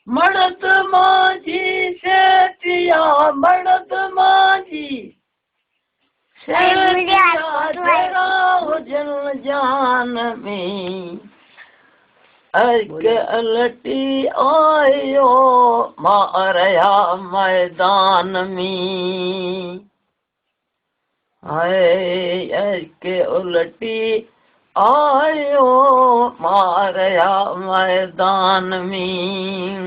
मर्द मांझी सेठिया मर्द मांझी सेठिया जरा हुजन जान में अर्क अलटी आयो मारया मैदान में हाय अर्क उलटी आयो मारया मैदान में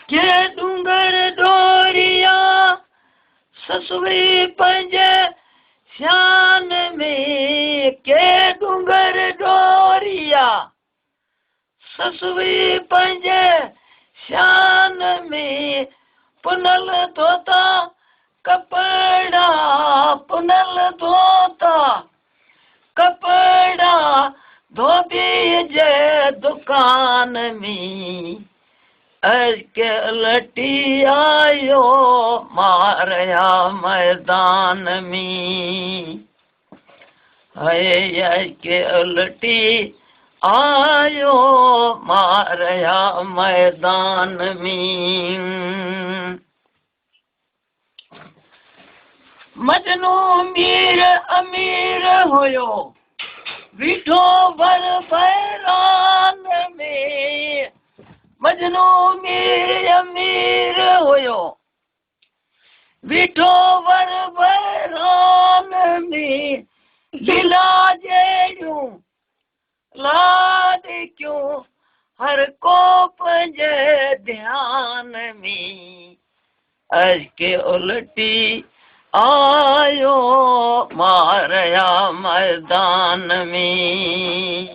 के डूंगर डोरिया ससुरी पंजे शान में के डूंगर डोरिया ससुरी पंजे शान में पुनल धोता कपड़ा पुनल धोता कपड़ा धोबी जे दुकान में अर्क लटी आयो मारया मैदान में हाय अर्क लटी आयो मारया मैदान में मजनू मीर अमीर हुयो बीठो बर बैरान में मजनू मीर अमीर हुयो बीठो बर बैरान में लीला जयूं लाड क्यों हर को पंजे ध्यान में अर्क उलटी आयो मारया मैदान में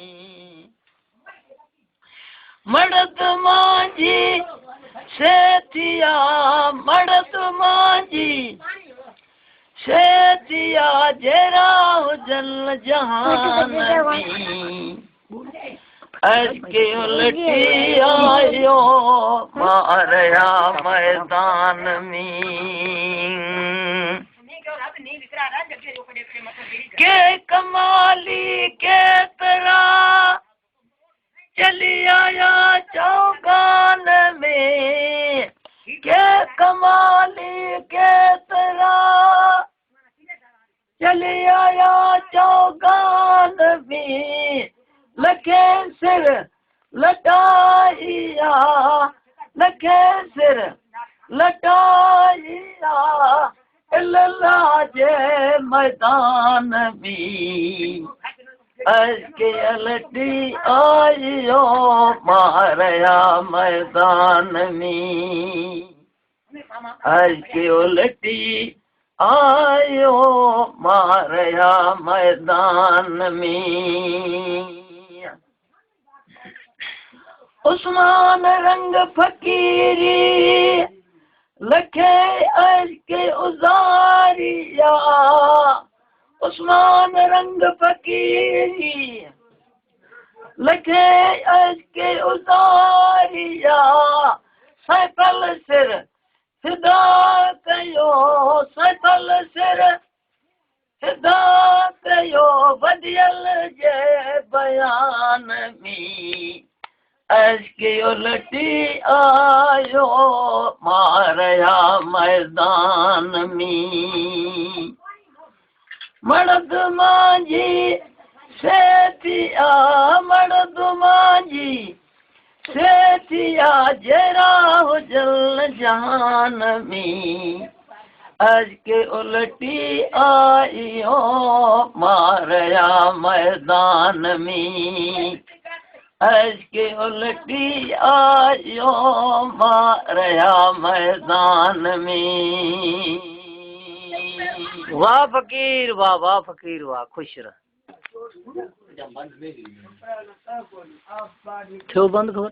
मर्द मांझी सेठिया मर्द मांझी सेठिया जरा हुजन जहान में अर्क उलटी आयो मारया मैदान में के कमाली के तरह चली आया चौगान में के कमाली के तरह चली आया चौगान में लखे सिर लटाइया लखे सिर लटाइया अल्लाह जे मैदान में अर्क लटी आयो मारया मैदान में अर्क उलटी आयो मारया मैदान में उस्मान रंग फकीरी लखे अर्क उजारिया उस्मान रंग फकीरी लखे अर्क उजारिया सैफल सिर फिदा कयो सैफल सिर फिदा कयो बदियल जे बयान में अर्क उलटी आयो मारया मैदान में मर्द मांझी सेठिया मर्द मांझी सेठिया जरा हुजन जहान में अर्क उलटी आयो मारया मैदान में अर्क उलटी आयो मारया मैदान में वाह फकीर वाह फकीर वाह खुश रह थियो बंद खबर